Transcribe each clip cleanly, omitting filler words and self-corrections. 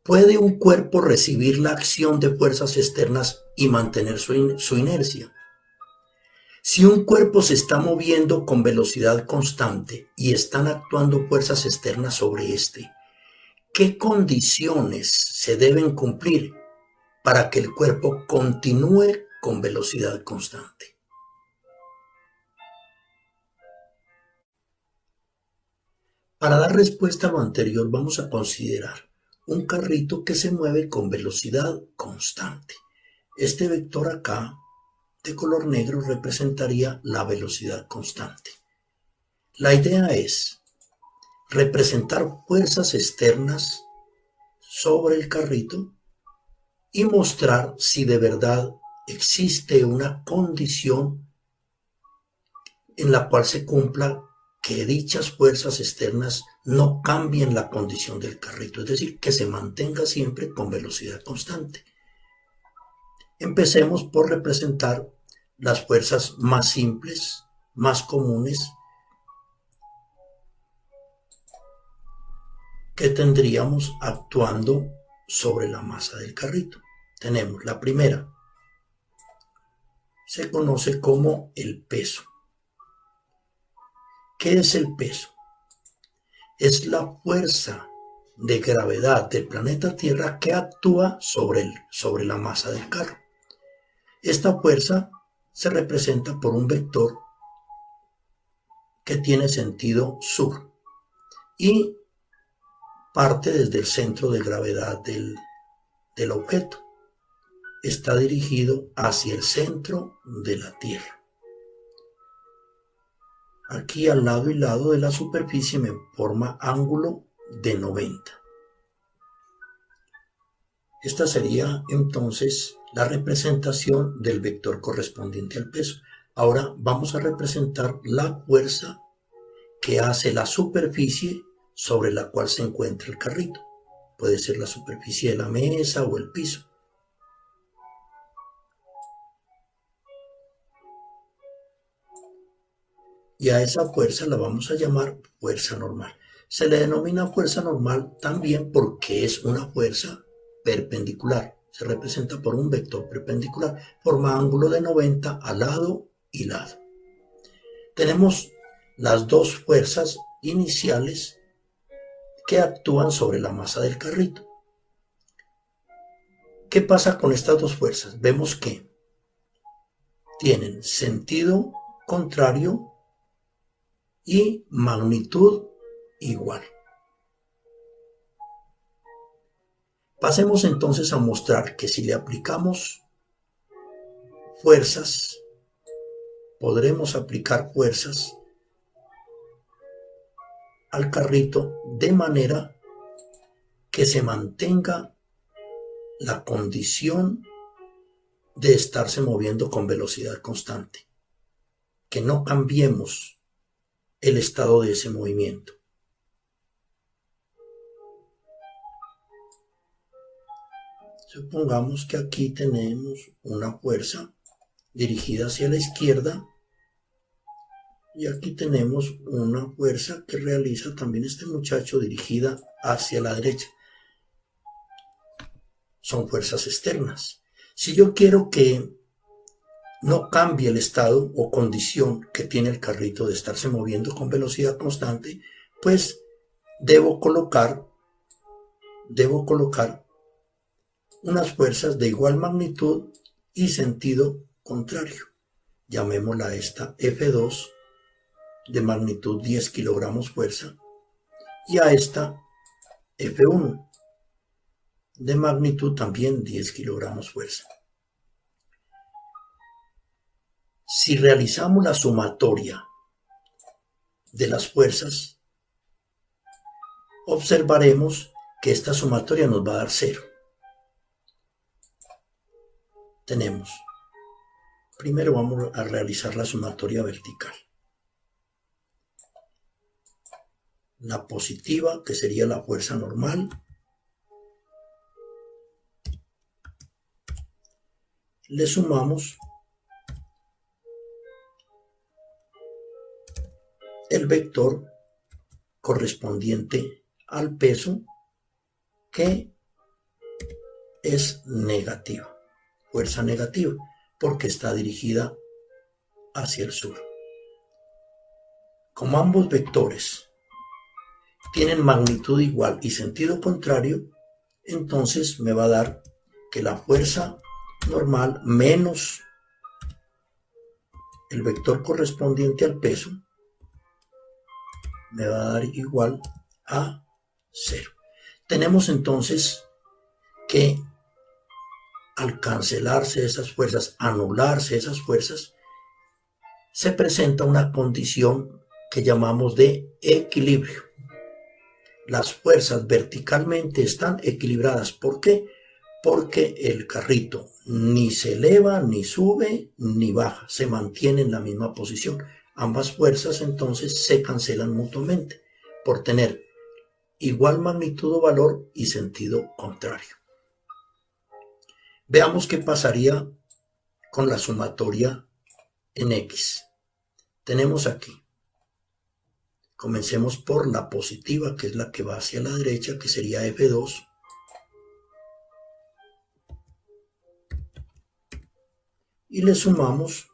¿Puede un cuerpo recibir la acción de fuerzas externas y mantener su inercia? Si un cuerpo se está moviendo con velocidad constante y están actuando fuerzas externas sobre este, ¿qué condiciones se deben cumplir para que el cuerpo continúe con velocidad constante? Para dar respuesta a lo anterior, vamos a considerar un carrito que se mueve con velocidad constante. Este vector acá, de color negro, representaría la velocidad constante. La idea es representar fuerzas externas sobre el carrito y mostrar si de verdad existe una condición en la cual se cumpla que dichas fuerzas externas no cambien la condición del carrito, es decir, que se mantenga siempre con velocidad constante. Empecemos por representar las fuerzas más simples, más comunes, que tendríamos actuando sobre la masa del carrito. Tenemos la primera, se conoce como el peso. ¿Qué es el peso? Es la fuerza de gravedad del planeta Tierra que actúa sobre la masa del carro. Esta fuerza se representa por un vector que tiene sentido sur y parte desde el centro de gravedad del objeto. Está dirigido hacia el centro de la Tierra. Aquí al lado y lado de la superficie me forma ángulo de 90. Esta sería entonces la representación del vector correspondiente al peso. Ahora vamos a representar la fuerza que hace la superficie sobre la cual se encuentra el carrito. Puede ser la superficie de la mesa o el piso. Y a esa fuerza la vamos a llamar fuerza normal. Se le denomina fuerza normal también porque es una fuerza perpendicular. Se representa por un vector perpendicular. Forma ángulo de 90 a lado y lado. Tenemos las dos fuerzas iniciales que actúan sobre la masa del carrito. ¿Qué pasa con estas dos fuerzas? Vemos que tienen sentido contrario y magnitud igual. Pasemos entonces a mostrar que si le aplicamos fuerzas, podremos aplicar fuerzas al carrito de manera que se mantenga la condición de estarse moviendo con velocidad constante, que no cambiemos el estado de ese movimiento. Supongamos que aquí tenemos una fuerza dirigida hacia la izquierda y aquí tenemos una fuerza que realiza también este muchacho dirigida hacia la derecha. Son fuerzas externas. Si yo quiero que no cambie el estado o condición que tiene el carrito de estarse moviendo con velocidad constante, pues debo colocar unas fuerzas de igual magnitud y sentido contrario. Llamémosla esta F2 de magnitud 10 kilogramos fuerza y a esta F1 de magnitud también 10 kilogramos fuerza. Si realizamos la sumatoria de las fuerzas, observaremos que esta sumatoria nos va a dar 0. Primero vamos a realizar la sumatoria vertical. La positiva, que sería la fuerza normal, le sumamos el vector correspondiente al peso que es negativa, fuerza negativa, porque está dirigida hacia el sur. Como ambos vectores tienen magnitud igual y sentido contrario, entonces me va a dar que la fuerza normal menos el vector correspondiente al peso me va a dar igual a 0. Tenemos entonces que al cancelarse esas fuerzas, anularse esas fuerzas, se presenta una condición que llamamos de equilibrio. Las fuerzas verticalmente están equilibradas. ¿Por qué? Porque el carrito ni se eleva, ni sube, ni baja, se mantiene en la misma posición. Ambas fuerzas entonces se cancelan mutuamente por tener igual magnitud o valor y sentido contrario. Veamos qué pasaría con la sumatoria en X. Tenemos aquí, comencemos por la positiva, que es la que va hacia la derecha, que sería F2. Y le sumamos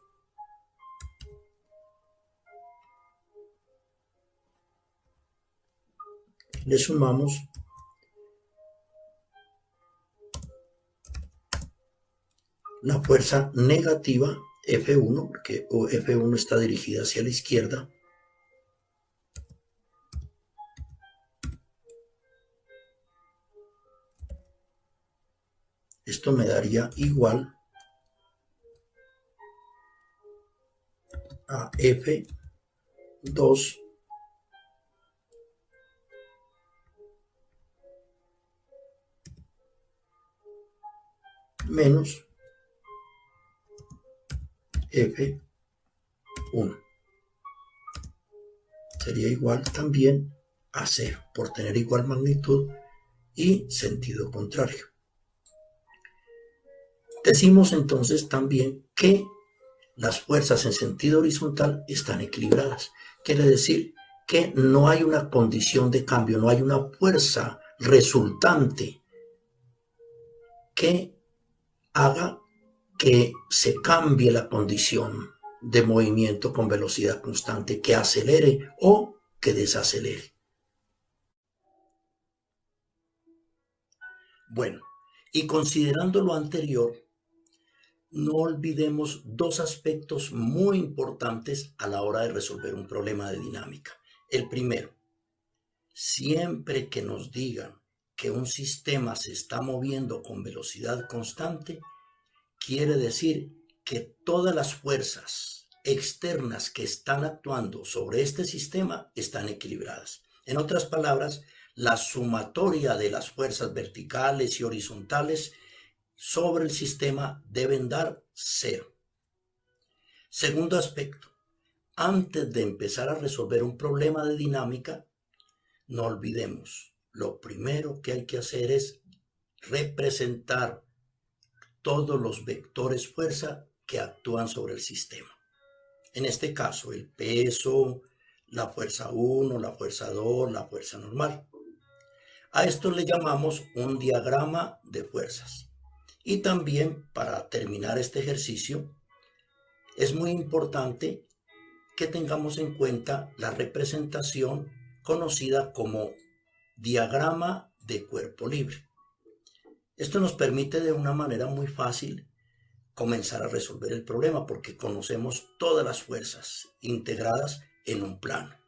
la fuerza negativa F1, porque F1 está dirigida hacia la izquierda. Esto me daría igual a F2 menos F1. Sería igual también a 0, por tener igual magnitud y sentido contrario. Decimos entonces también que las fuerzas en sentido horizontal están equilibradas. Quiere decir que no hay una condición de cambio, no hay una fuerza resultante que haga que se cambie la condición de movimiento con velocidad constante, que acelere o que desacelere. Bueno, y considerando lo anterior, no olvidemos dos aspectos muy importantes a la hora de resolver un problema de dinámica. El primero, siempre que nos digan que un sistema se está moviendo con velocidad constante, quiere decir que todas las fuerzas externas que están actuando sobre este sistema están equilibradas. En otras palabras, la sumatoria de las fuerzas verticales y horizontales sobre el sistema deben dar 0. Segundo aspecto, antes de empezar a resolver un problema de dinámica, no olvidemos, lo primero que hay que hacer es representar todos los vectores fuerza que actúan sobre el sistema. En este caso, el peso, la fuerza 1, la fuerza 2, la fuerza normal. A esto le llamamos un diagrama de fuerzas. Y también, para terminar este ejercicio, es muy importante que tengamos en cuenta la representación conocida como diagrama de cuerpo libre. Esto nos permite de una manera muy fácil comenzar a resolver el problema porque conocemos todas las fuerzas integradas en un plano.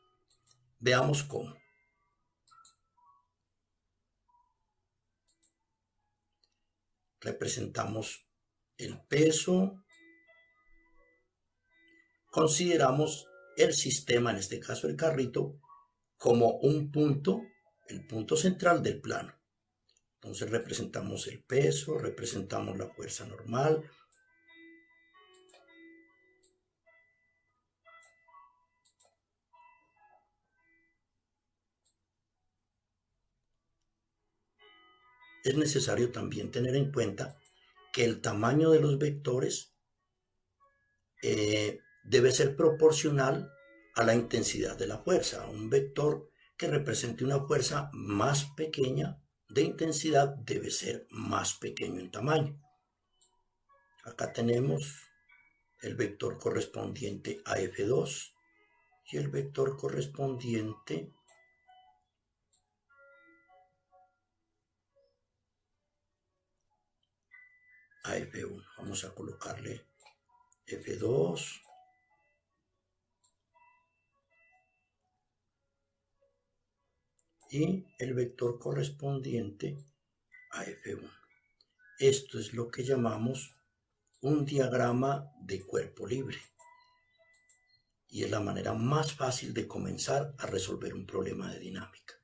Veamos cómo. Representamos el peso, consideramos el sistema, en este caso el carrito, como un punto, el punto central del plano. Entonces representamos el peso, representamos la fuerza normal. Es necesario también tener en cuenta que el tamaño de los vectores debe ser proporcional a la intensidad de la fuerza. Un vector que represente una fuerza más pequeña de intensidad debe ser más pequeño en tamaño. Acá tenemos el vector correspondiente a F2 y el vector correspondiente a F1. Vamos a colocarle F2 y el vector correspondiente a F1. Esto es lo que llamamos un diagrama de cuerpo libre y es la manera más fácil de comenzar a resolver un problema de dinámica.